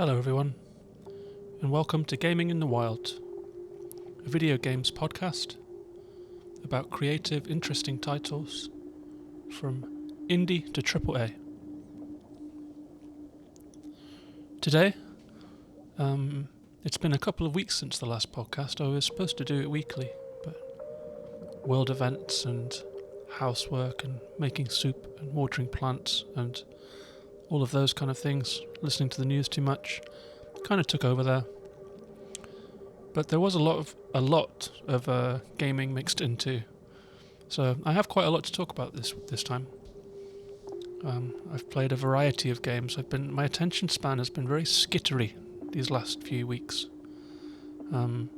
Hello everyone, and welcome to Gaming in the Wild, a video games podcast about creative, interesting titles from indie to AAA. Today, it's been a couple of weeks since the last podcast. I was supposed to do it weekly, but world events and housework and making soup and watering plants and all of those kind of things, listening to the news too much, kind of took over there. But there was a lot of gaming mixed into, so I have quite a lot to talk about this time. I've played a variety of games. My attention span has been very skittery these last few weeks. I've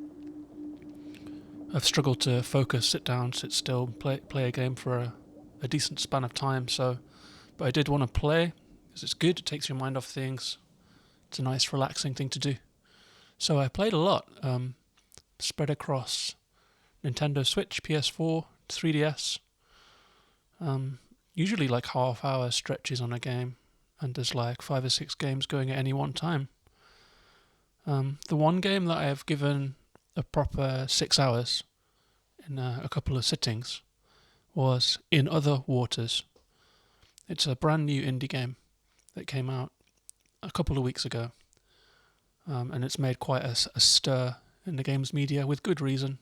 struggled to focus, sit down, sit still, play a game for a decent span of time. But I did want to play because it's good. It takes your mind off things. It's a nice, relaxing thing to do. So I played a lot, spread across Nintendo Switch, PS4, 3DS. Usually like half-hour stretches on a game, and there's like 5 or 6 games going at any one time. The one game that I have given a proper 6 hours in a couple of sittings was In Other Waters. It's a brand new indie game that came out a couple of weeks ago, and it's made quite a stir in the games media with good reason.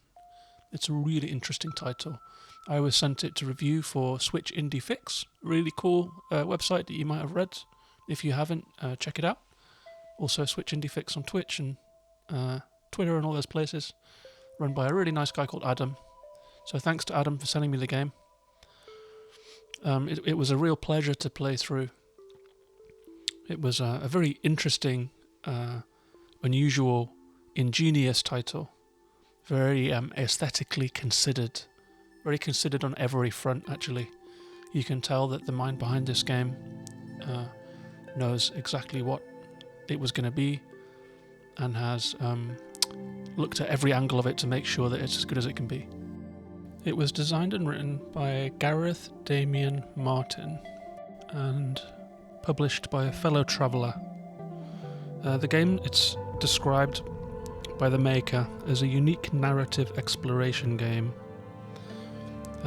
It's a really interesting title. I was sent it to review for Switch Indie Fix, really cool website that you might have read. If you haven't, check it out. Also Switch Indie Fix on Twitch and Twitter and all those places, run by a really nice guy called Adam. So thanks to Adam for sending me the game. It was a real pleasure to play through. It was a very interesting, unusual, ingenious title. Very aesthetically considered. Very considered on every front, actually. You can tell that the mind behind this game knows exactly what it was going to be and has looked at every angle of it to make sure that it's as good as it can be. It was designed and written by Gareth Damian Martin and published by a fellow traveller. The game, it's described by the maker as a unique narrative exploration game,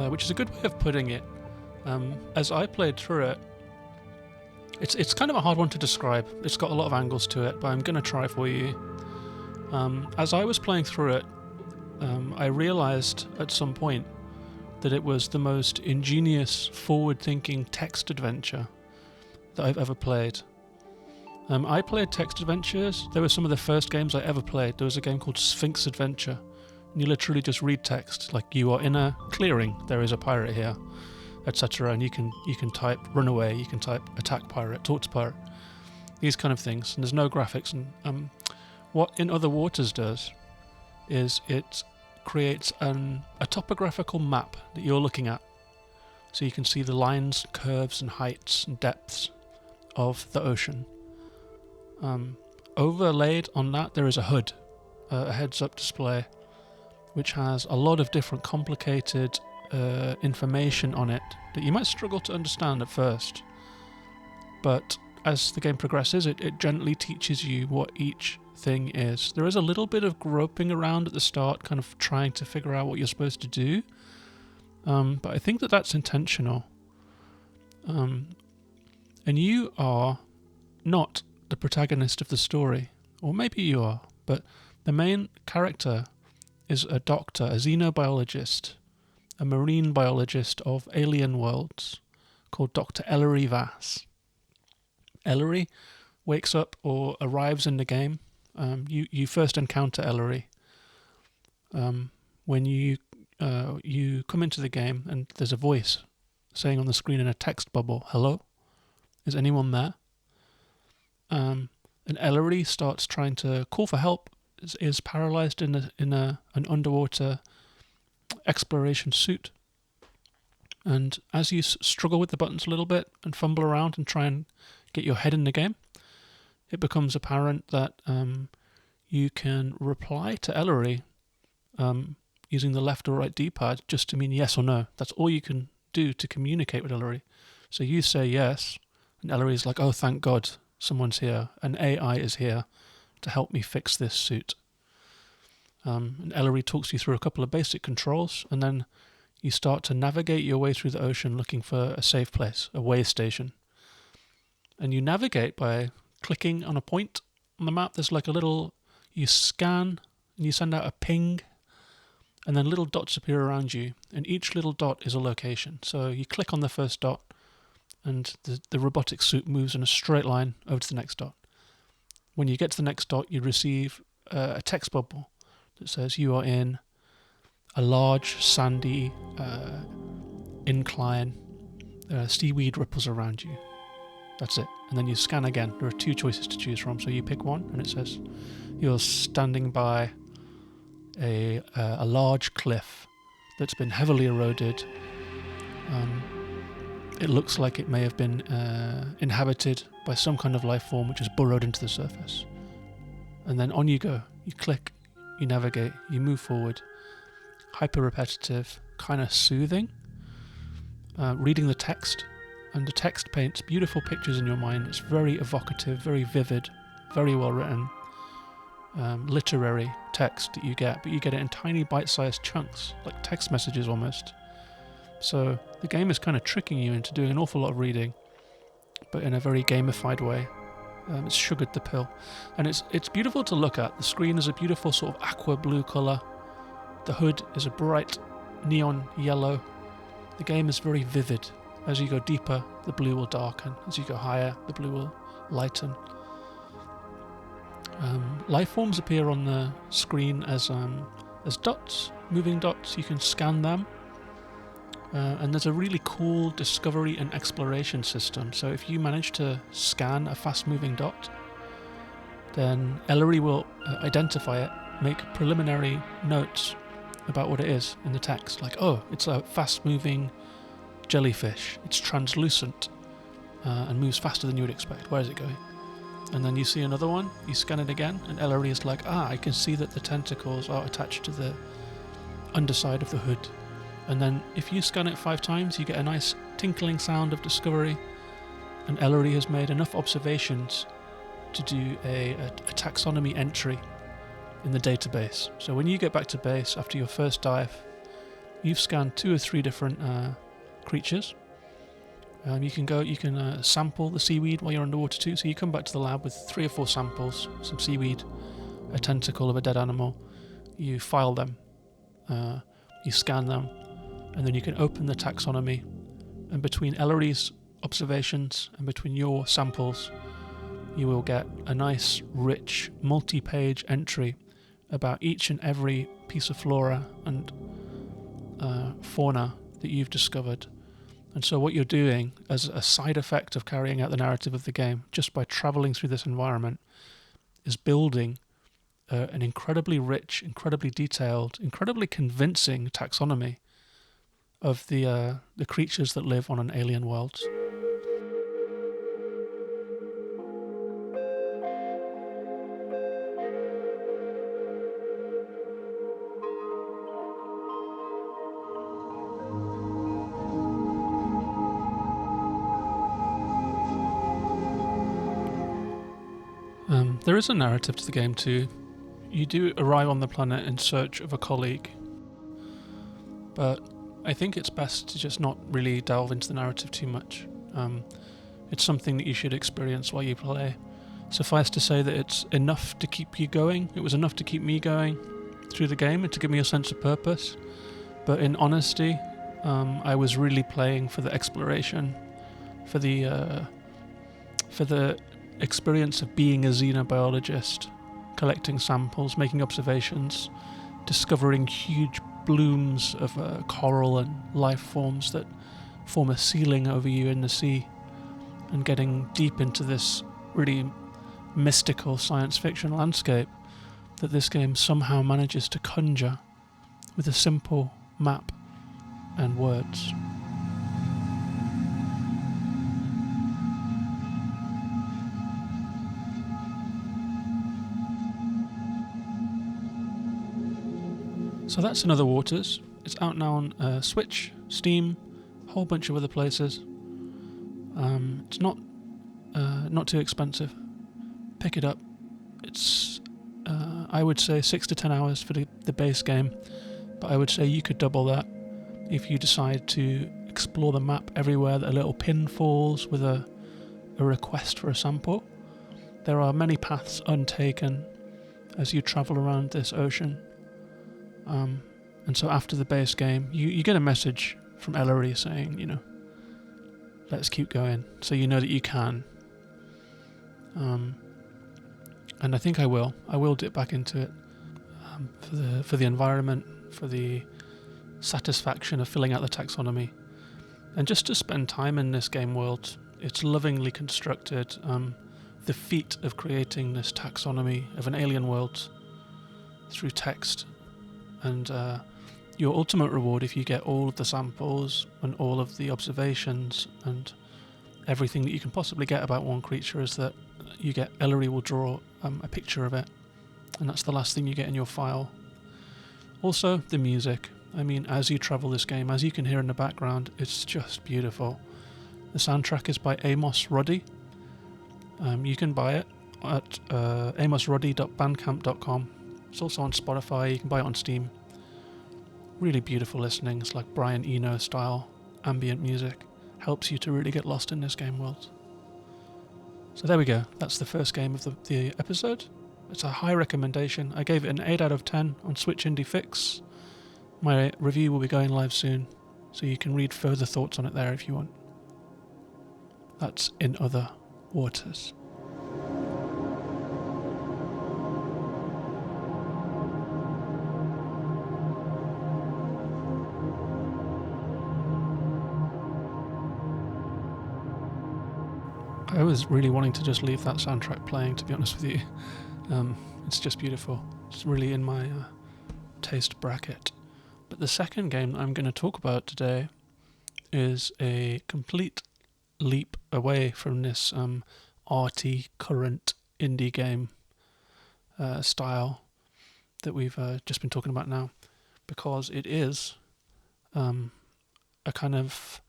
which is a good way of putting it. As I played through it, it's kind of a hard one to describe. It's got a lot of angles to it, but I'm going to try for you. As I was playing through it, I realised at some point that it was the most ingenious, forward-thinking text adventure that I've ever played. I played text adventures. They were some of the first games I ever played. There was a game called Sphinx Adventure, and you literally just read text, like you are in a clearing, there is a pirate here, etc. And you can type run away, you can type attack pirate, talk to pirate, these kind of things. And there's no graphics. And what In Other Waters does is it creates a topographical map that you're looking at, so you can see the lines, curves, and heights and depths of the ocean. Overlaid on that, there is a HUD, a heads-up display, which has a lot of different complicated information on it that you might struggle to understand at first. But as the game progresses, it gently teaches you what each thing is. There is a little bit of groping around at the start, kind of trying to figure out what you're supposed to do. But I think that's intentional. And you are not the protagonist of the story. Or maybe you are, but the main character is a doctor, a xenobiologist, a marine biologist of alien worlds, called Dr. Ellery Vass. Ellery wakes up or arrives in the game. You first encounter Ellery when you come into the game, and there's a voice saying on the screen in a text bubble, "Hello? Is anyone there?" And Ellery starts trying to call for help. Is paralyzed in an underwater exploration suit. And as you struggle with the buttons a little bit and fumble around and try and get your head in the game, it becomes apparent that you can reply to Ellery using the left or right D-pad just to mean yes or no. That's all you can do to communicate with Ellery. So you say yes, and Ellery's like, "Oh, thank God, someone's here, an AI is here to help me fix this suit. And Ellery talks you through a couple of basic controls, and then you start to navigate your way through the ocean looking for a safe place, a way station. And you navigate by clicking on a point on the map. There's like a little, you scan and you send out a ping, and then little dots appear around you, and each little dot is a location. So you click on the first dot, and the robotic suit moves in a straight line over to the next dot. When you get to the next dot, you receive a text bubble that says you are in a large sandy incline. Seaweed ripples around you. That's it. And then you scan again. There are two choices to choose from, so you pick one, and it says you're standing by a large cliff that's been heavily eroded. It looks like it may have been inhabited by some kind of life form which has burrowed into the surface. And then on you go. You click, you navigate, you move forward. Hyper repetitive, kind of soothing. Reading the text, and the text paints beautiful pictures in your mind. It's very evocative, very vivid, very well written. Literary text that you get, but you get it in tiny bite-sized chunks, like text messages almost. So the game is kind of tricking you into doing an awful lot of reading, but in a very gamified way. It's sugared the pill, and it's beautiful to look at. The screen is a beautiful sort of aqua blue colour. The hood is a bright neon yellow. The game is very vivid. As you go deeper, the blue will darken. As you go higher, the blue will lighten. Life forms appear on the screen as dots, moving dots. You can scan them. And there's a really cool discovery and exploration system. So if you manage to scan a fast-moving dot, then Ellery will identify it, make preliminary notes about what it is in the text. Like, oh, it's a fast-moving jellyfish. It's translucent and moves faster than you would expect. Where is it going? And then you see another one, you scan it again, and Ellery is like, I can see that the tentacles are attached to the underside of the hood. And then if you scan it 5 times, you get a nice tinkling sound of discovery. And Ellery has made enough observations to do a taxonomy entry in the database. So when you get back to base after your first dive, you've scanned 2 or 3 different creatures. You can sample the seaweed while you're underwater too. So you come back to the lab with 3 or 4 samples, some seaweed, a tentacle of a dead animal. You file them, you scan them, and then you can open the taxonomy. And between Ellery's observations and between your samples, you will get a nice, rich, multi-page entry about each and every piece of flora and fauna that you've discovered. And so what you're doing as a side effect of carrying out the narrative of the game, just by travelling through this environment, is building an incredibly rich, incredibly detailed, incredibly convincing taxonomy of the creatures that live on an alien world. There is a narrative to the game too. You do arrive on the planet in search of a colleague, but I think it's best to just not really delve into the narrative too much. It's something that you should experience while you play. Suffice to say that it's enough to keep you going. It was enough to keep me going through the game and to give me a sense of purpose. But in honesty, I was really playing for the exploration, for the experience of being a xenobiologist, collecting samples, making observations, discovering huge blooms of coral and life forms that form a ceiling over you in the sea, and getting deep into this really mystical science fiction landscape that this game somehow manages to conjure with a simple map and words. So that's Another Waters. It's out now on Switch, Steam, a whole bunch of other places. It's not not too expensive. Pick it up. It's, I would say 6 to 10 hours for the base game, but I would say you could double that if you decide to explore the map everywhere that a little pin falls with a request for a sample. There are many paths untaken as you travel around this ocean. And so after the base game, you get a message from Ellery saying, let's keep going, so you know that you can. And I think I will dip back into it for the environment, for the satisfaction of filling out the taxonomy, and just to spend time in this game world. It's lovingly constructed. The feat of creating this taxonomy of an alien world through text, and your ultimate reward, if you get all of the samples and all of the observations and everything that you can possibly get about one creature, is that Ellery will draw a picture of it, and that's the last thing you get in your file. Also, the music. I mean, as you travel this game, as you can hear in the background, it's just beautiful. The soundtrack is by Amos Ruddy. You can buy it at amosruddy.bandcamp.com. It's also on Spotify. You can buy it on Steam. Really beautiful listening. It's like Brian Eno style ambient music. Helps you to really get lost in this game world. So there we go. That's the first game of the episode. It's a high recommendation. I gave it an 8 out of 10 on Switch Indie Fix. My review will be going live soon, so you can read further thoughts on it there if you want. That's In Other Waters. I was really wanting to just leave that soundtrack playing, to be honest with you. It's just beautiful. It's really in my taste bracket. But the second game that I'm going to talk about today is a complete leap away from this arty, current indie game style that we've just been talking about now, because it is a kind of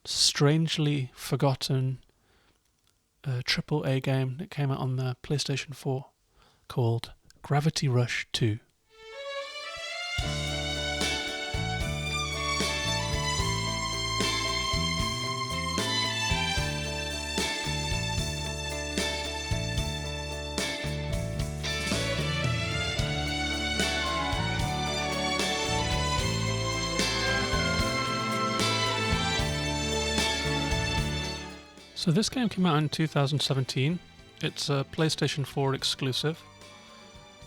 strangely forgotten AAA game that came out on the PlayStation 4 called Gravity Rush 2. So this game came out in 2017. It's a PlayStation 4 exclusive.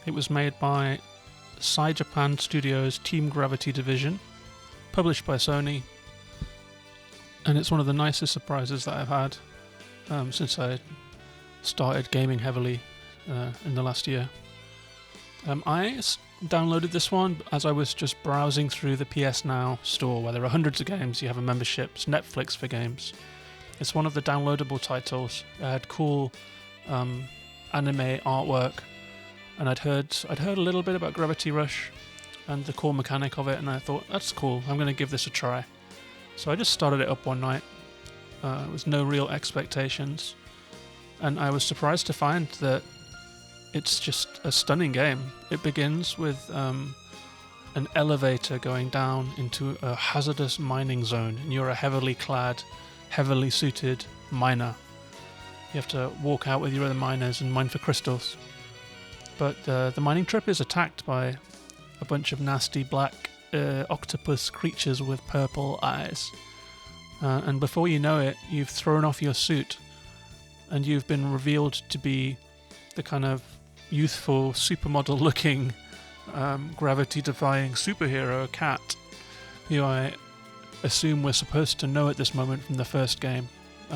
It was made by Sai Japan Studios' Team Gravity division, published by Sony, and it's one of the nicest surprises that I've had since I started gaming heavily in the last year. I downloaded this one as I was just browsing through the PS Now store, where there are hundreds of games. You have a membership. It's Netflix for games. It's one of the downloadable titles. It had cool anime artwork, and I'd heard a little bit about Gravity Rush and the core mechanic of it, and I thought, that's cool, I'm going to give this a try. So I just started it up one night with no real expectations, and I was surprised to find that it's just a stunning game. It begins with an elevator going down into a hazardous mining zone, and you're a heavily clad, heavily suited miner. You have to walk out with your other miners and mine for crystals. But the mining trip is attacked by a bunch of nasty black octopus creatures with purple eyes. And before you know it, you've thrown off your suit and you've been revealed to be the kind of youthful, supermodel-looking, gravity-defying superhero Cat, who I assume we're supposed to know at this moment from the first game,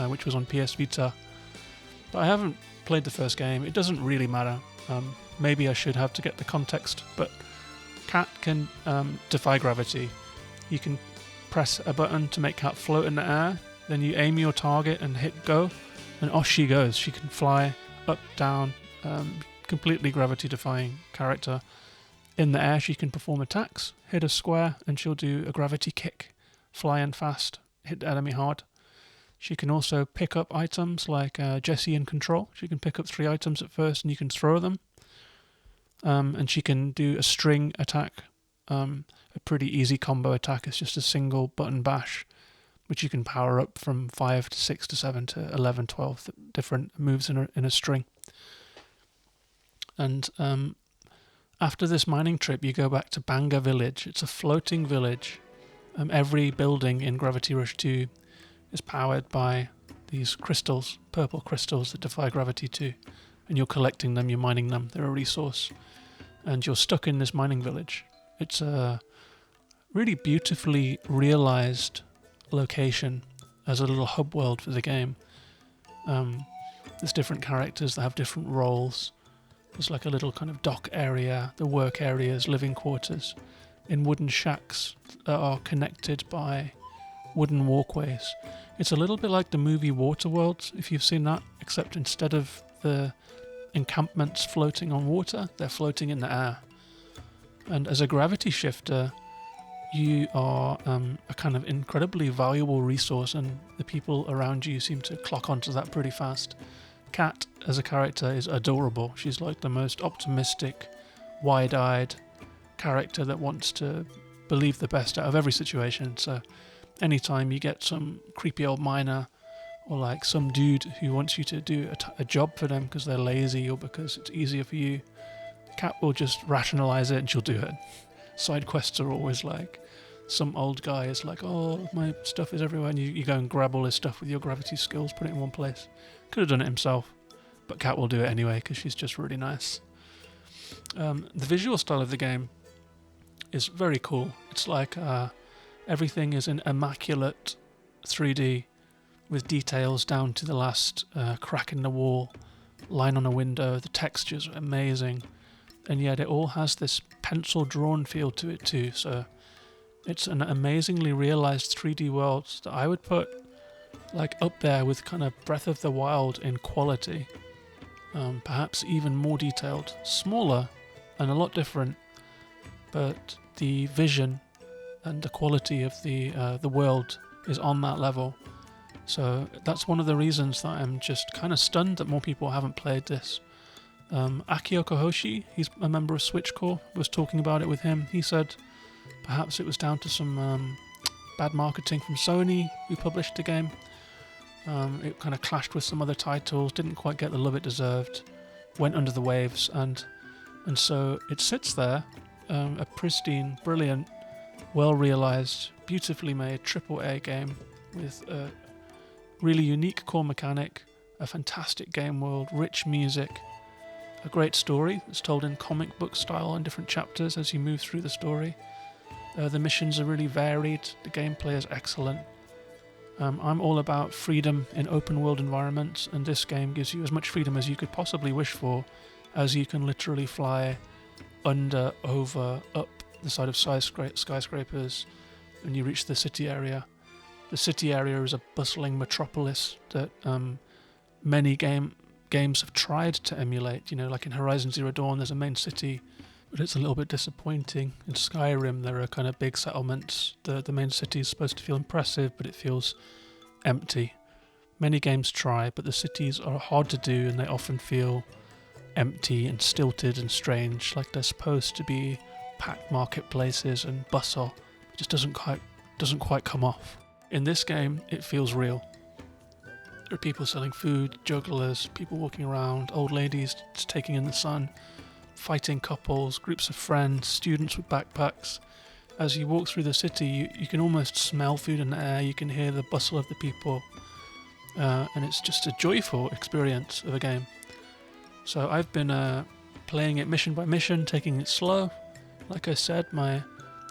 which was on PS Vita. But I haven't played the first game. It doesn't really matter. Maybe I should have to get the context, but Cat can defy gravity. You can press a button to make Cat float in the air, then you aim your target and hit go, and off she goes. She can fly up, down, completely gravity-defying character. In the air she can perform attacks, hit a square, and she'll do a gravity kick. Flying fast, hit the enemy hard. She can also pick up items like Jessie in Control. She can pick up 3 items at first and you can throw them. And she can do a string attack, a pretty easy combo attack. It's just a single button bash, which you can power up from 5 to 6 to 7 to 11, 12 different moves in a string. And after this mining trip, you go back to Banga Village. It's a floating village. Every building in Gravity Rush 2 is powered by these crystals, purple crystals that defy gravity 2. And you're collecting them, you're mining them, they're a resource. And you're stuck in this mining village. It's a really beautifully realized location as a little hub world for the game. There's different characters that have different roles. There's like a little kind of dock area, the work areas, living quarters, in wooden shacks that are connected by wooden walkways. It's a little bit like the movie Waterworld, if you've seen that, except instead of the encampments floating on water, they're floating in the air. And as a gravity shifter, you are a kind of incredibly valuable resource, and the people around you seem to clock onto that pretty fast. Kat, as a character, is adorable. She's like the most optimistic, wide-eyed character that wants to believe the best out of every situation. So anytime you get some creepy old miner or like some dude who wants you to do a job for them because they're lazy or because it's easier for you, Kat will just rationalize it and she'll do it. Side quests are always like some old guy is like, oh, my stuff is everywhere, and you go and grab all his stuff with your gravity skills, put it in one place. Could have done it himself, but Kat will do it anyway because she's just really nice. The visual style of the game is very cool. It's like everything is in immaculate 3D with details down to the last crack in the wall, line on a window. The textures are amazing, and yet it all has this pencil drawn feel to it too. So it's an amazingly realized 3D world that I would put like up there with kind of Breath of the Wild in quality. Perhaps even more detailed, smaller and a lot different, but the vision and the quality of the world is on that level. So that's one of the reasons that I'm just kind of stunned that more people haven't played this. Aki Okohoshi, he's a member of Switchcore, was talking about it with him. He said perhaps it was down to some bad marketing from Sony, who published the game. It kind of clashed with some other titles, didn't quite get the love it deserved, went under the waves, and so it sits there, a pristine, brilliant, well-realized, beautifully made AAA game with a really unique core mechanic, a fantastic game world, rich music, a great story that's told in comic book style in different chapters as you move through the story. The missions are really varied, the gameplay is excellent. I'm all about freedom in open world environments, and this game gives you as much freedom as you could possibly wish for, as you can literally fly under, over, up the side of skyscrapers when you reach the city area. The city area is a bustling metropolis that many games have tried to emulate. You know, like in Horizon Zero Dawn, there's a main city, but it's a little bit disappointing. In Skyrim, there are kind of big settlements. The main city is supposed to feel impressive, but it feels empty. Many games try, but the cities are hard to do, and they often feel empty and stilted and strange, like they're supposed to be packed marketplaces and bustle. It just doesn't quite come off. In this game, it feels real. There are people selling food, jugglers, people walking around, old ladies just taking in the sun, fighting couples, groups of friends, students with backpacks. As you walk through the city, you can almost smell food in the air, you can hear the bustle of the people, and it's just a joyful experience of a game. So I've been playing it mission by mission, taking it slow. Like I said, my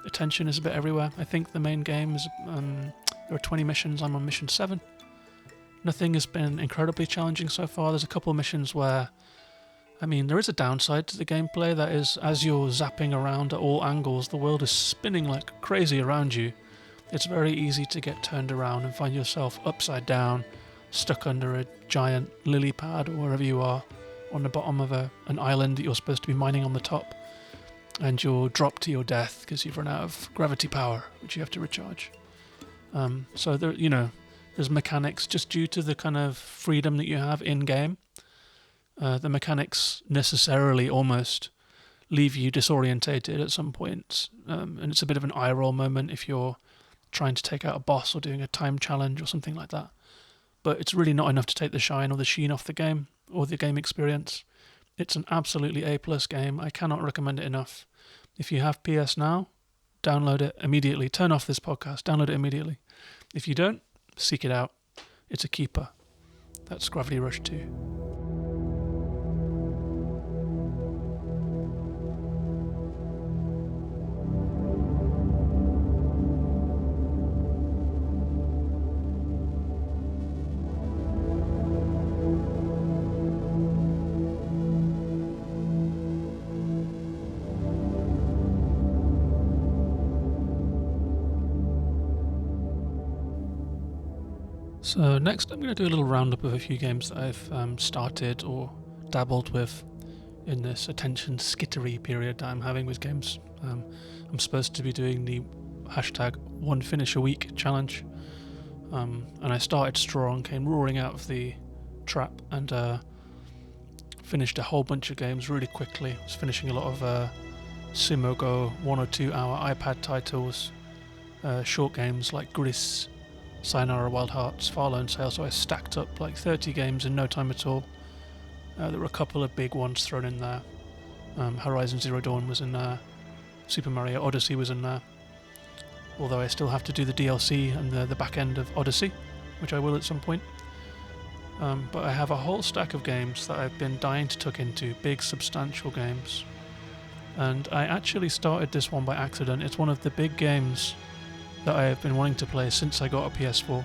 attention is a bit everywhere. I think the main game is, there are 20 missions, I'm on mission 7. Nothing has been incredibly challenging so far. There's a couple of missions where, there is a downside to the gameplay. That is, as you're zapping around at all angles, the world is spinning like crazy around you. It's very easy to get turned around and find yourself upside down, stuck under a giant lily pad or wherever you are, on the bottom of an island that you're supposed to be mining on the top, and you'll drop to your death because you've run out of gravity power, which you have to recharge. So there, There's mechanics, just due to the kind of freedom that you have in-game. The mechanics necessarily almost leave you disorientated at some points, and it's a bit of an eye roll moment if you're trying to take out a boss or doing a time challenge or something like that. But it's really not enough to take the shine or the sheen off the game or the game experience. It's an absolutely A+ game. I cannot recommend it enough. If you have PS Now, download it immediately. Turn off this podcast, download it immediately. If you don't, seek it out. It's a keeper. That's Gravity Rush 2. So next I'm going to do a little roundup of a few games that I've started or dabbled with in this attention skittery period that I'm having with games. I'm supposed to be doing the hashtag one finish a week challenge, and I started strong, came roaring out of the trap and finished a whole bunch of games really quickly. I was finishing a lot of Sumo Go 1 or 2 hour iPad titles, short games like Gris, Sayonara Wild Hearts, Far Lone Sail, so I stacked up like 30 games in no time at all. There were a couple of big ones thrown in there. Horizon Zero Dawn was in there, Super Mario Odyssey was in there, although I still have to do the DLC and the back end of Odyssey, which I will at some point. But I have a whole stack of games that I've been dying to tuck into, big substantial games. And I actually started this one by accident. It's one of the big games that I have been wanting to play since I got a PS4.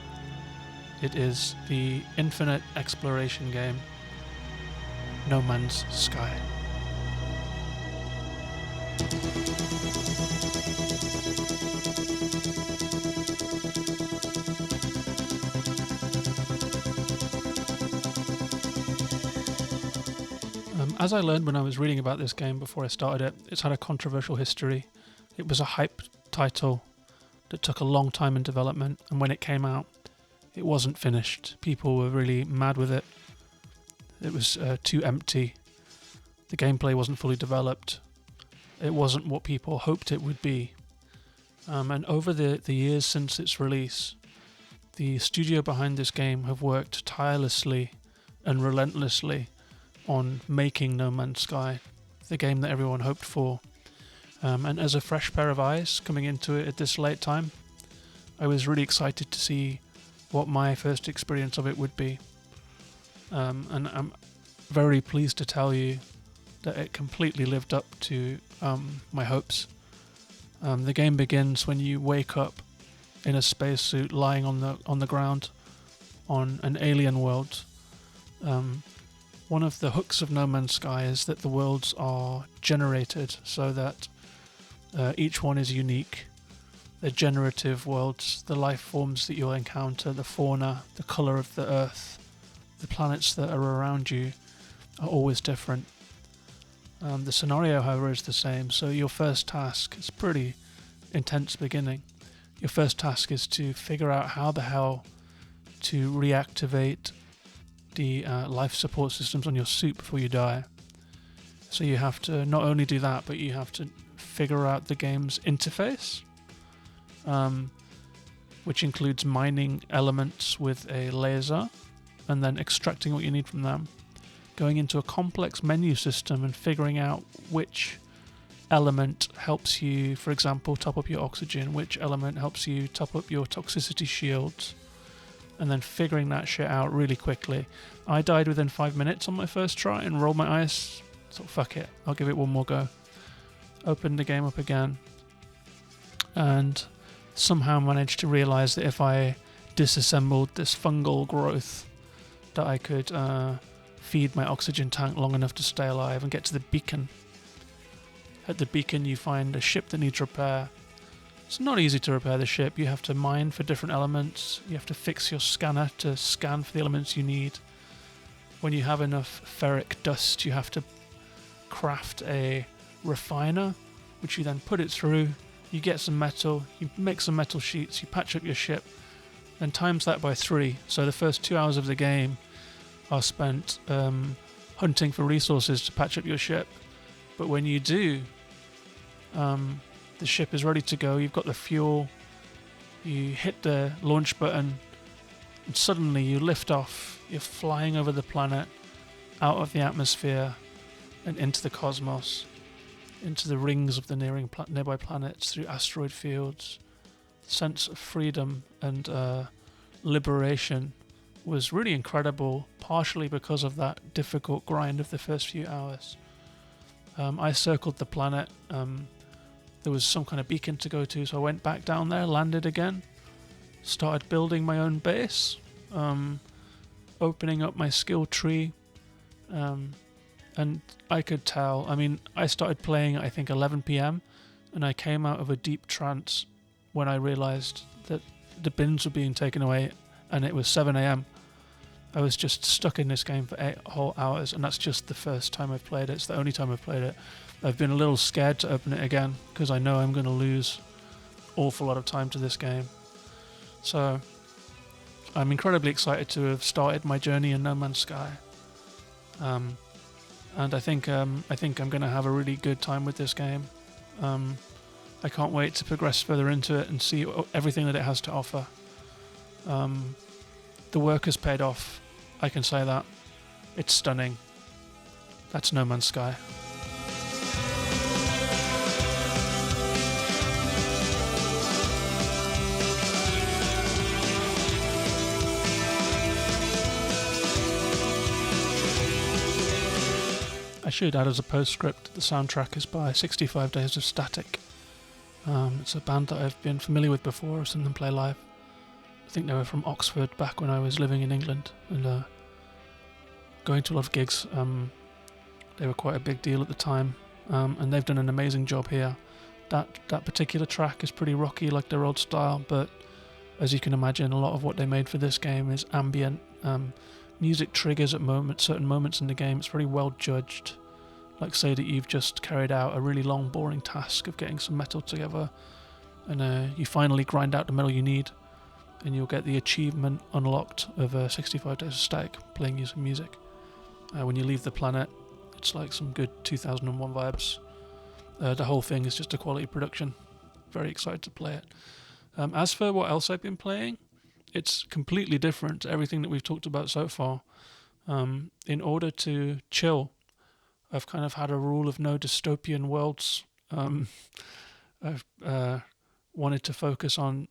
It is the infinite exploration game, No Man's Sky. As I learned when I was reading about this game before I started it, it's had a controversial history. It was a hype title that took a long time in development, and when it came out, it wasn't finished. People were really mad with it. It was too empty. The gameplay wasn't fully developed. It wasn't what people hoped it would be. And over the years since its release, the studio behind this game have worked tirelessly and relentlessly on making No Man's Sky the game that everyone hoped for. And as a fresh pair of eyes coming into it at this late time, I was really excited to see what my first experience of it would be. And I'm very pleased to tell you that it completely lived up to my hopes. The game begins when you wake up in a spacesuit lying on the ground on an alien world. One of the hooks of No Man's Sky is that the worlds are generated so that each one is unique. They're generative worlds. The life forms that you'll encounter, the fauna, the colour of the earth, the planets that are around you are always different. The scenario, however, is the same. So your first task is pretty intense beginning. Your first task is to figure out how the hell to reactivate the life support systems on your suit before you die. So you have to not only do that, but you have to figure out the game's interface, which includes mining elements with a laser and then extracting what you need from them, going into a complex menu system and figuring out which element helps you, for example, top up your oxygen, which element helps you top up your toxicity shields, and then figuring that shit out really quickly. I died within 5 minutes on my first try and rolled my eyes, so fuck it, I'll give it one more go. Opened the game up again and somehow managed to realise that if I disassembled this fungal growth that I could feed my oxygen tank long enough to stay alive and get to the beacon. At the beacon you find a ship that needs repair. It's not easy to repair the ship. You have to mine for different elements. You have to fix your scanner to scan for the elements you need. When you have enough ferric dust, you have to craft a refiner, which you then put it through. You get some metal, you make some metal sheets, you patch up your ship, and times that by 3. So the first 2 hours of the game are spent hunting for resources to patch up your ship. But when you do, the ship is ready to go, you've got the fuel, you hit the launch button, and suddenly you lift off. You're flying over the planet, out of the atmosphere, and into the cosmos, into the rings of the nearby planets, through asteroid fields. The sense of freedom and liberation was really incredible, partially because of that difficult grind of the first few hours. I circled the planet. There was some kind of beacon to go to, so I went back down there, landed again, started building my own base, opening up my skill tree, and I could tell. I mean, I started playing at I think 11 p.m. and I came out of a deep trance when I realised that the bins were being taken away and it was 7 a.m. I was just stuck in this game for 8 whole hours, and that's just the first time I've played it. It's the only time I've played it. I've been a little scared to open it again because I know I'm going to lose an awful lot of time to this game. So I'm incredibly excited to have started my journey in No Man's Sky. And I think I'm going to have a really good time with this game. I can't wait to progress further into it and see everything that it has to offer. The work has paid off, I can say that. It's stunning. That's No Man's Sky. I should add as a postscript, the soundtrack is by 65 Days of Static. It's a band that I've been familiar with before. I've seen them play live. I think they were from Oxford back when I was living in England and going to a lot of gigs. They were quite a big deal at the time, and they've done an amazing job here. That particular track is pretty rocky like their old style, but as you can imagine, a lot of what they made for this game is ambient. Music triggers at certain moments in the game. It's very well judged. Like say that you've just carried out a really long, boring task of getting some metal together, and you finally grind out the metal you need, and you'll get the achievement unlocked of 65 Days of Static, playing you some music. When you leave the planet, it's like some good 2001 vibes. The whole thing is just a quality production. Very excited to play it. As for what else I've been playing, it's completely different to everything that we've talked about so far. In order to chill, I've kind of had a rule of no dystopian worlds. I've wanted to focus on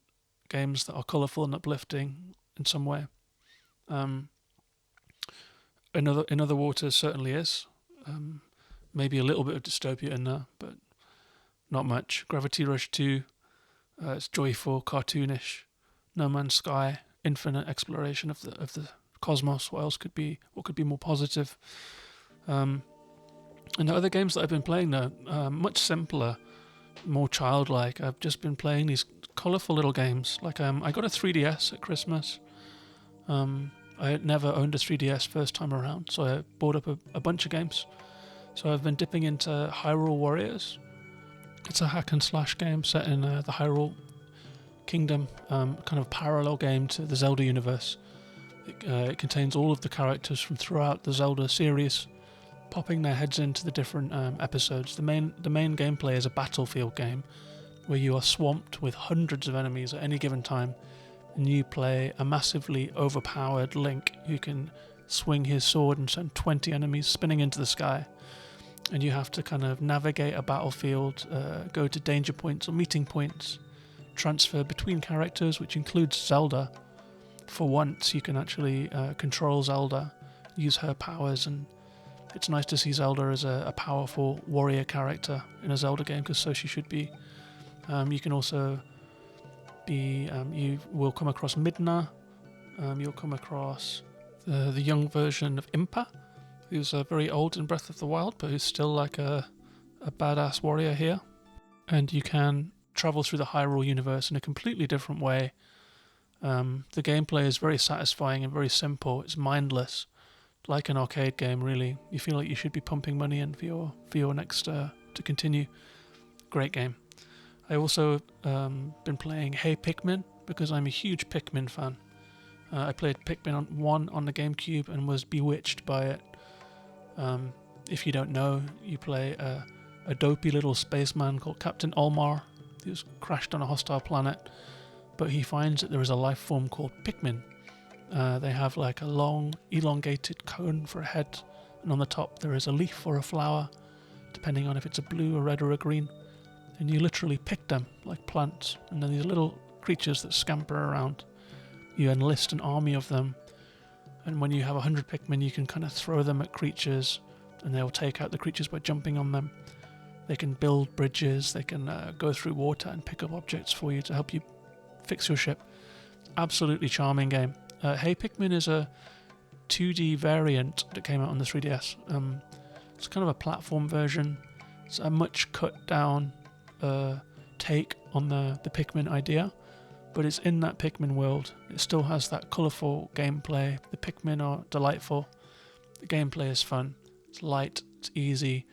games that are colourful and uplifting in some way. In other waters certainly is. Maybe a little bit of dystopia in there, but not much. Gravity Rush 2, it's joyful, cartoonish. No Man's Sky, infinite exploration of the cosmos. What could be more positive? And the other games that I've been playing though, much simpler, more childlike. I've just been playing these colourful little games. Like I got a 3DS at Christmas. I had never owned a 3DS first time around, so I bought up a bunch of games. So I've been dipping into Hyrule Warriors. It's a hack and slash game set in the Hyrule Kingdom, kind of parallel game to the Zelda universe. It contains all of the characters from throughout the Zelda series, popping their heads into the different episodes. The main gameplay is a battlefield game where you are swamped with hundreds of enemies at any given time, and you play a massively overpowered Link who can swing his sword and send 20 enemies spinning into the sky. And you have to kind of navigate a battlefield, go to danger points or meeting points, transfer between characters, which includes Zelda. For once, you can actually control Zelda, use her powers, and it's nice to see Zelda as a powerful warrior character in a Zelda game, because so she should be. You can also be, you will come across Midna, you'll come across the young version of Impa, who's very old in Breath of the Wild, but who's still like a badass warrior here. And you can travel through the Hyrule universe in a completely different way. The gameplay is very satisfying and very simple. It's mindless, like an arcade game really. You feel like you should be pumping money in for your next to continue. Great game. I also been playing Hey Pikmin because I'm a huge Pikmin fan. I played Pikmin 1 on the GameCube and was bewitched by it. If you don't know, you play a dopey little spaceman called Captain Olmar, who's crashed on a hostile planet, but he finds that there is a life form called Pikmin. They have like a long, elongated cone for a head, and on the top there is a leaf or a flower, depending on if it's a blue, a red, or a green. And you literally pick them like plants, and then these little creatures that scamper around. You enlist an army of them, and when you have 100 Pikmin, you can kind of throw them at creatures, and they'll take out the creatures by jumping on them. They can build bridges, they can go through water and pick up objects for you to help you fix your ship. Absolutely charming game. Hey Pikmin is a 2D variant that came out on the 3DS. It's kind of a platform version. It's a much cut down take on the Pikmin idea, but it's in that Pikmin world. It still has that colourful gameplay. The Pikmin are delightful. The gameplay is fun. It's light, it's easy.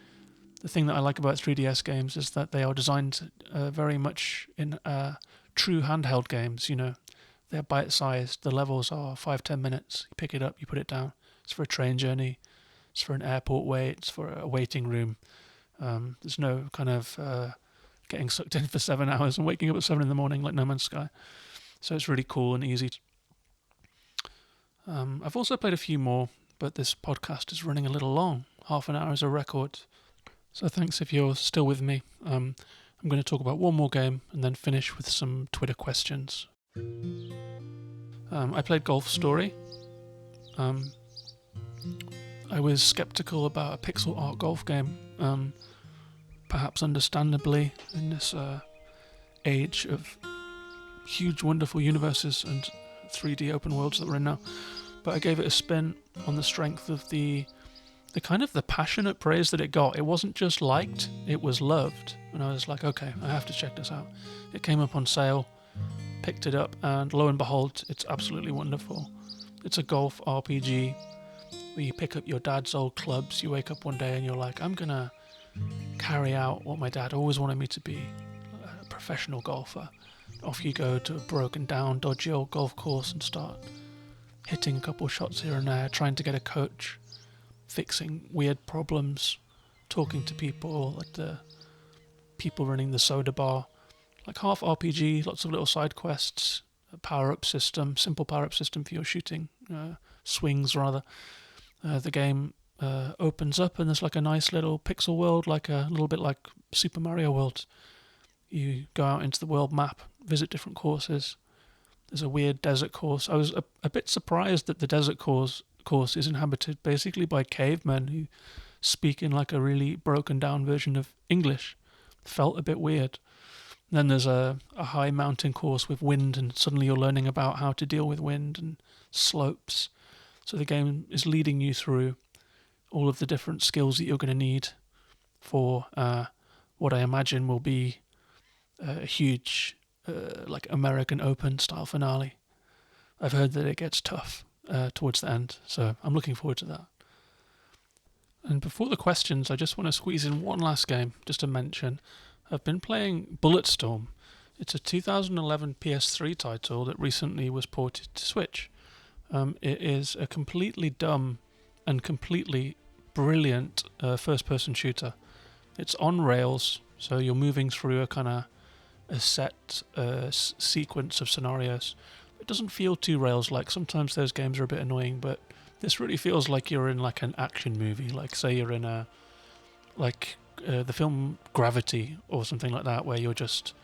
The thing that I like about 3DS games is that they are designed very much in true handheld games, you know. They're bite-sized. The levels are 5-10 minutes. You pick it up, you put it down. It's for a train journey. It's for an airport wait. It's for a waiting room. There's no kind of getting sucked in for 7 hours and waking up at 7 in the morning like No Man's Sky. So it's really cool and easy. I've also played a few more, but this podcast is running a little long. Half an hour is a record. So thanks if you're still with me. I'm going to talk about one more game and then finish with some Twitter questions. I played Golf Story. I was skeptical about a pixel art golf game, perhaps understandably in this age of huge, wonderful universes and 3D open worlds that we're in now. But I gave it a spin on the strength of the kind of the passionate praise that it got. It wasn't just liked, it was loved. And I was like, okay, I have to check this out. It came up on sale, picked it up, and lo and behold, it's absolutely wonderful. It's a golf RPG where you pick up your dad's old clubs. You wake up one day and you're like, I'm going to carry out what my dad always wanted me to be, a professional golfer. Off you go to a broken down, dodgy old golf course and start hitting a couple shots here and there, trying to get a coach, fixing weird problems, talking to people, like the people running the soda bar. Like half RPG, lots of little side quests, a power-up system, simple power-up system for your shooting, swings rather. The game opens up and there's like a nice little pixel world, like a little bit like Super Mario World. You go out into the world map, visit different courses. There's a weird desert course. I was a bit surprised that the desert course is inhabited basically by cavemen who speak in like a really broken down version of English. Felt a bit weird. Then there's a high mountain course with wind, and suddenly you're learning about how to deal with wind and slopes. So the game is leading you through all of the different skills that you're going to need for what I imagine will be a huge like American Open style finale. I've heard that it gets tough towards the end, so I'm looking forward to that. And before the questions, I just want to squeeze in one last game just to mention. I've been playing Bulletstorm. It's a 2011 PS3 title that recently was ported to Switch. It is a completely dumb and completely brilliant first-person shooter. It's on rails, so you're moving through a kind of a set sequence of scenarios. It doesn't feel too rails-like. Sometimes those games are a bit annoying, but this really feels like you're in like an action movie. Like say you're in a the film Gravity or something like that, where you're just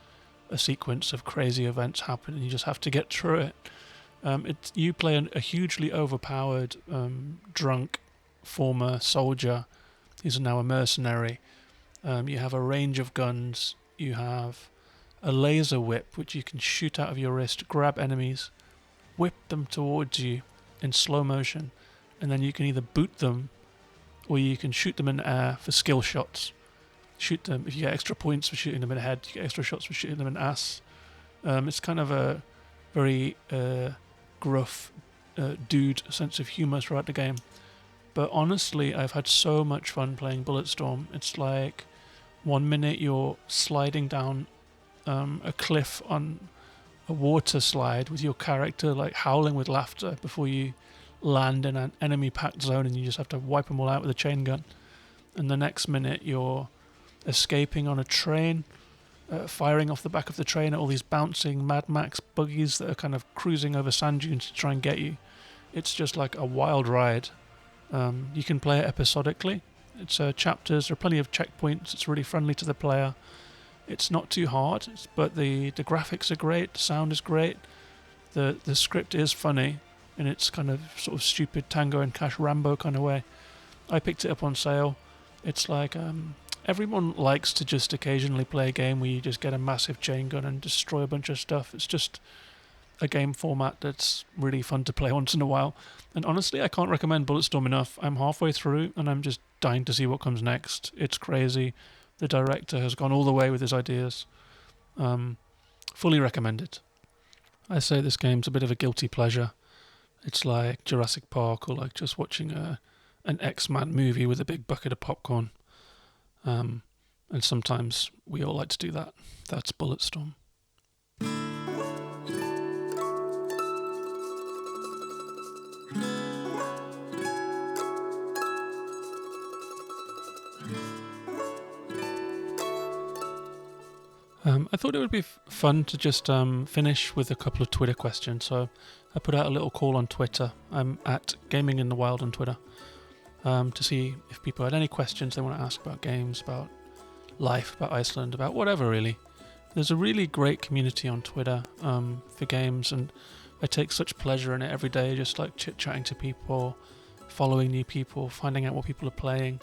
a sequence of crazy events happen and you just have to get through it. You play a hugely overpowered, drunk former soldier who's now a mercenary. You have a range of guns. You have a laser whip which you can shoot out of your wrist, grab enemies, whip them towards you in slow motion, and then you can either boot them or you can shoot them in the air for skill shots. Shoot them, if you get extra points for shooting them in the head, you get extra shots for shooting them in the ass. It's kind of a very gruff dude sense of humour throughout the game. But honestly, I've had so much fun playing Bulletstorm. It's like 1 minute you're sliding down a cliff on a water slide with your character like howling with laughter before you land in an enemy packed zone and you just have to wipe them all out with a chain gun. And the next minute you're escaping on a train, firing off the back of the train at all these bouncing Mad Max buggies that are kind of cruising over sand dunes to try and get you. It's just like a wild ride. You can play it episodically. It's chapters. There are plenty of checkpoints. It's really friendly to the player. It's not too hard, but the graphics are great. The sound is great. The script is funny, in its kind of sort of stupid Tango and Cash Rambo kind of way. I picked it up on sale. It's like everyone likes to just occasionally play a game where you just get a massive chain gun and destroy a bunch of stuff. It's just a game format that's really fun to play once in a while. And honestly, I can't recommend Bulletstorm enough. I'm halfway through and I'm just dying to see what comes next. It's crazy. The director has gone all the way with his ideas. Fully recommended. I say this game's a bit of a guilty pleasure. It's like Jurassic Park or like just watching an X-Man movie with a big bucket of popcorn. And sometimes we all like to do that. That's Bulletstorm. I thought it would be fun to just finish with a couple of Twitter questions. So I put out a little call on Twitter. I'm at Gaming in the Wild on Twitter to see if people had any questions they want to ask about games, about life, about Iceland, about whatever really. There's a really great community on Twitter for games, and I take such pleasure in it every day, just like chit-chatting to people, following new people, finding out what people are playing.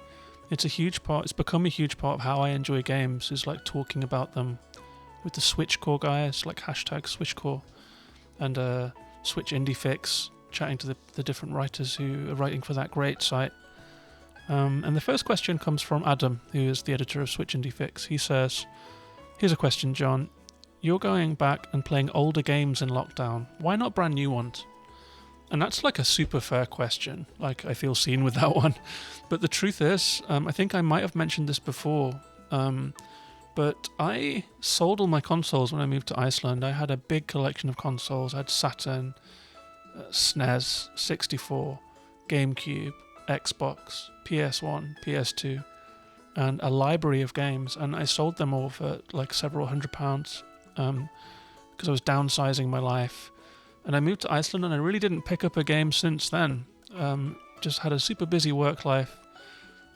It's a huge part. It's become a huge part of how I enjoy games, is like talking about them with the Switchcore guys, like hashtag Switchcore, and Switch Indie Fix, chatting to the different writers who are writing for that great site. And the first question comes from Adam, who is the editor of Switch Indie Fix. He says, here's a question, John. You're going back and playing older games in lockdown. Why not brand new ones? And that's like a super fair question. Like, I feel seen with that one. But the truth is, I think I might have mentioned this before, but I sold all my consoles when I moved to Iceland. I had a big collection of consoles. I had Saturn, SNES, 64, GameCube, Xbox, PS1, PS2, and a library of games. And I sold them all for like several £100 because I was downsizing my life. And I moved to Iceland and I really didn't pick up a game since then. Just had a super busy work life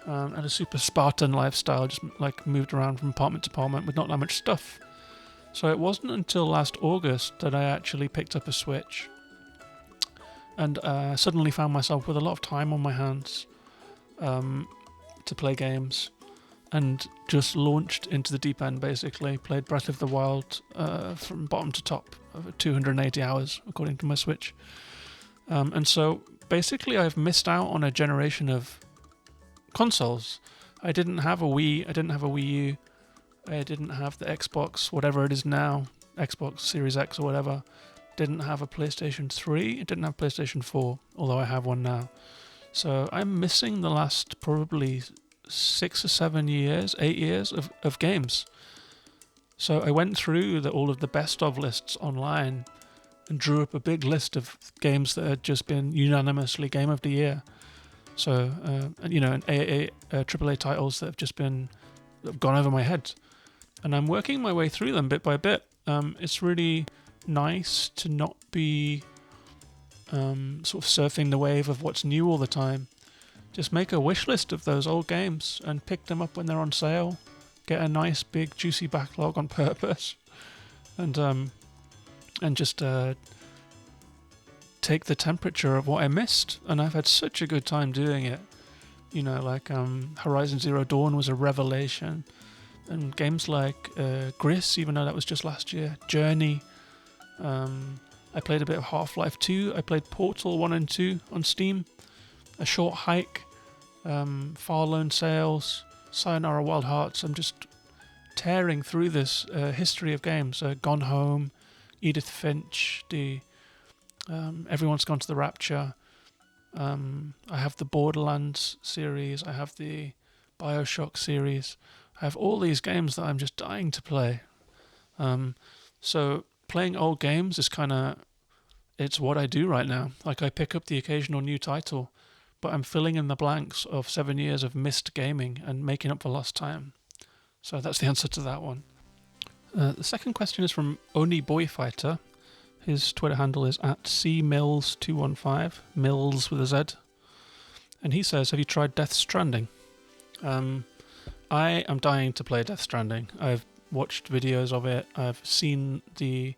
and a super Spartan lifestyle, just like moved around from apartment to apartment with not that much stuff. So it wasn't until last August that I actually picked up a Switch. And suddenly found myself with a lot of time on my hands to play games. And just launched into the deep end, basically. Played Breath of the Wild from bottom to top, over 280 hours, according to my Switch. And so, basically, I've missed out on a generation of consoles. I didn't have a Wii, I didn't have a Wii U, I didn't have the Xbox, whatever it is now, Xbox Series X or whatever. Didn't have a PlayStation 3, I didn't have PlayStation 4, although I have one now. So, I'm missing the last probably 6 or 7 years, 8 years of games. So I went through all of the best of lists online and drew up a big list of games that had just been unanimously Game of the Year. So, and AAA titles that have gone over my head. And I'm working my way through them bit by bit. It's really nice to not be sort of surfing the wave of what's new all the time. Just make a wish list of those old games and pick them up when they're on sale. Get a nice big juicy backlog on purpose, and just take the temperature of what I missed. And I've had such a good time doing it. You know, like Horizon Zero Dawn was a revelation, and games like Gris, even though that was just last year, Journey. I played a bit of Half-Life 2. I played Portal 1 and 2 on Steam. A Short Hike, Far Lone Sails, Sayonara Wild Hearts. I'm just tearing through this history of games. Gone Home, Edith Finch, Everyone's Gone to the Rapture. I have the Borderlands series. I have the Bioshock series. I have all these games that I'm just dying to play. So playing old games is it's what I do right now. Like, I pick up the occasional new title, but I'm filling in the blanks of 7 years of missed gaming and making up for lost time. So that's the answer to that one. The second question is from Oni Boyfighter. His Twitter handle is at cmills215, Mills with a Z. And he says, have you tried Death Stranding? I am dying to play Death Stranding. I've watched videos of it. I've seen the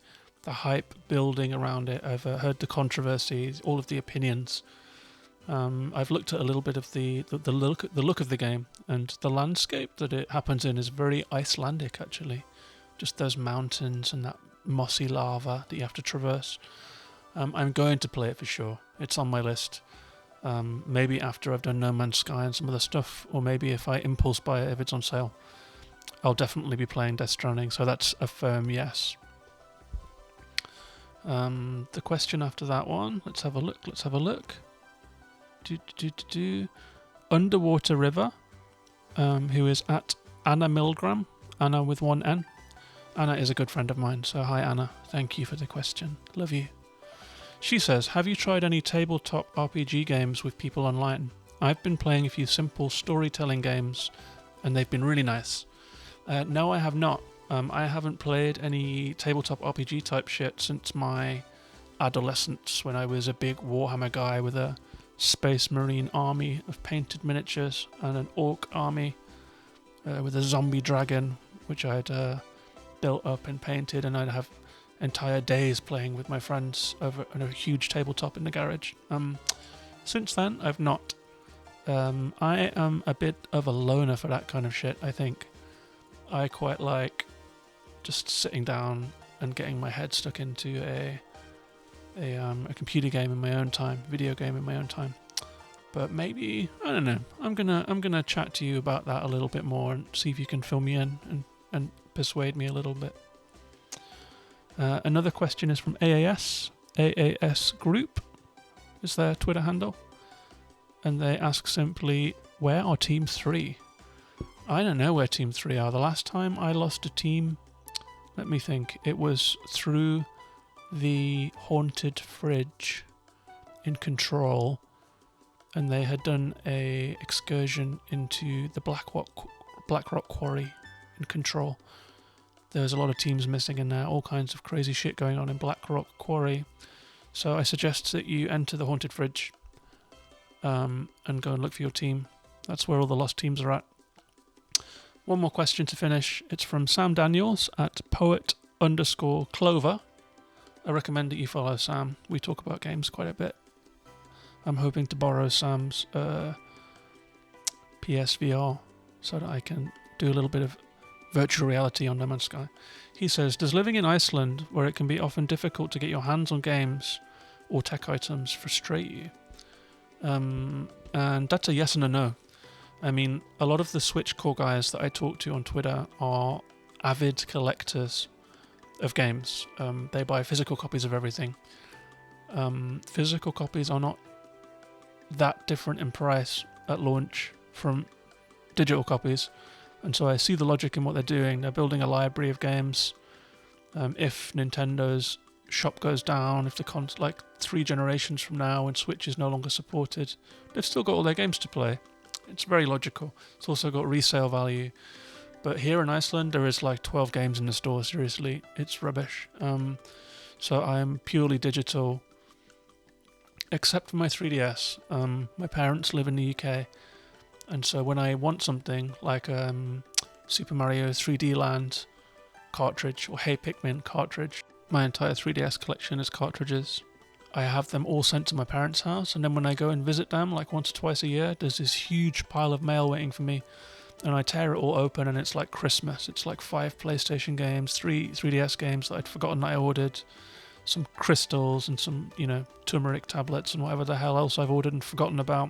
hype building around it. I've heard the controversies, all of the opinions. I've looked at a little bit of the look of the game, and the landscape that it happens in is very Icelandic, actually. Just those mountains and that mossy lava that you have to traverse. I'm going to play it for sure. It's on my list. Maybe after I've done No Man's Sky and some other stuff, or maybe if I impulse buy it if it's on sale. I'll definitely be playing Death Stranding, so that's a firm yes. The question after that one, let's have a look. Underwater River, who is at Anna Milgram, Anna with one N. Anna is a good friend of mine, so hi Anna, thank you for the question, love you. She says, have you tried any tabletop RPG games with people online? I've been playing a few simple storytelling games, and they've been really nice. No, I have not. I haven't played any tabletop RPG type shit since my adolescence, when I was a big Warhammer guy with a Space Marine army of painted miniatures and an orc army with a zombie dragon, which I'd built up and painted, and I'd have entire days playing with my friends over on a huge tabletop in the garage. Since then, I've not. I am a bit of a loner for that kind of shit, I think. I quite like just sitting down and getting my head stuck into a computer game in my own time, video game in my own time. But maybe, I don't know, I'm gonna chat to you about that a little bit more and see if you can fill me in and persuade me a little bit. Another question is from AAS Group is their Twitter handle, and they ask simply, where are Team 3? I don't know where Team 3 are. The last time I lost a team, let me think, it was through the haunted fridge in Control, and they had done a excursion into the Black Rock Quarry in Control. There's a lot of teams missing in there, all kinds of crazy shit going on in Black Rock Quarry. So I suggest that you enter the haunted fridge and go and look for your team. That's where all the lost teams are at. One more question to finish. It's from Sam Daniels at poet_Clover. I recommend that you follow Sam. We talk about games quite a bit. I'm hoping to borrow Sam's PSVR so that I can do a little bit of virtual reality on No Man's Sky. He says, does living in Iceland, where it can be often difficult to get your hands on games or tech items, frustrate you? And that's a yes and a no. I mean, a lot of the Switch core guys that I talk to on Twitter are avid collectors of games. They buy physical copies of everything. Physical copies are not that different in price at launch from digital copies, and so I see the logic in what they're doing. They're building a library of games. If Nintendo's shop goes down, if like 3 generations from now when Switch is no longer supported, they've still got all their games to play. It's very logical. It's also got resale value. But here in Iceland, there is like 12 games in the store, seriously. It's rubbish. So I'm purely digital, except for my 3DS. My parents live in the UK, and so when I want something like Super Mario 3D Land cartridge or Hey Pikmin cartridge, my entire 3DS collection is cartridges. I have them all sent to my parents' house, and then when I go and visit them like once or twice a year, there's this huge pile of mail waiting for me, and I tear it all open, and it's like Christmas. It's like 5 PlayStation games, 3 3DS games that I'd forgotten I ordered, some crystals and some, turmeric tablets and whatever the hell else I've ordered and forgotten about.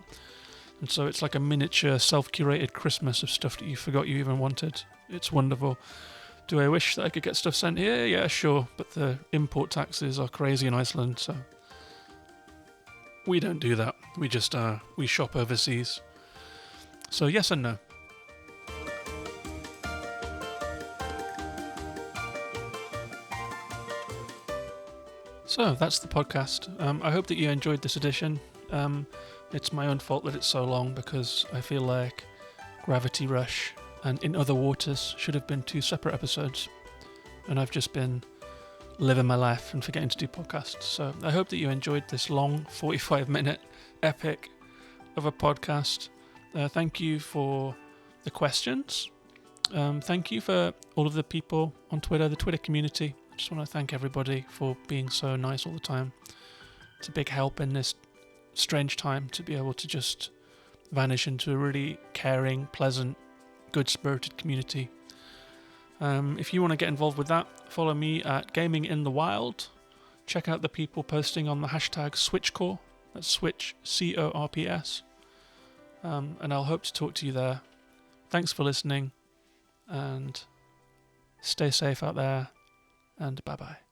And so it's like a miniature self-curated Christmas of stuff that you forgot you even wanted. It's wonderful. Do I wish that I could get stuff sent here? Yeah, sure, but the import taxes are crazy in Iceland, so we don't do that. We just we shop overseas. So yes and no. So that's the podcast. I hope that you enjoyed this edition. It's my own fault that it's so long because I feel like Gravity Rush and In Other Waters should have been 2 separate episodes, and I've just been living my life and forgetting to do podcasts. So I hope that you enjoyed this long 45-minute epic of a podcast. Thank you for the questions. Thank you for all of the people on Twitter, the Twitter community. I just want to thank everybody for being so nice all the time. It's a big help in this strange time to be able to just vanish into a really caring, pleasant, good-spirited community. If you want to get involved with that, follow me at Gaming in the Wild. Check out the people posting on the hashtag SwitchCorp. That's Switch, CORPS. And I'll hope to talk to you there. Thanks for listening, and stay safe out there, and bye-bye.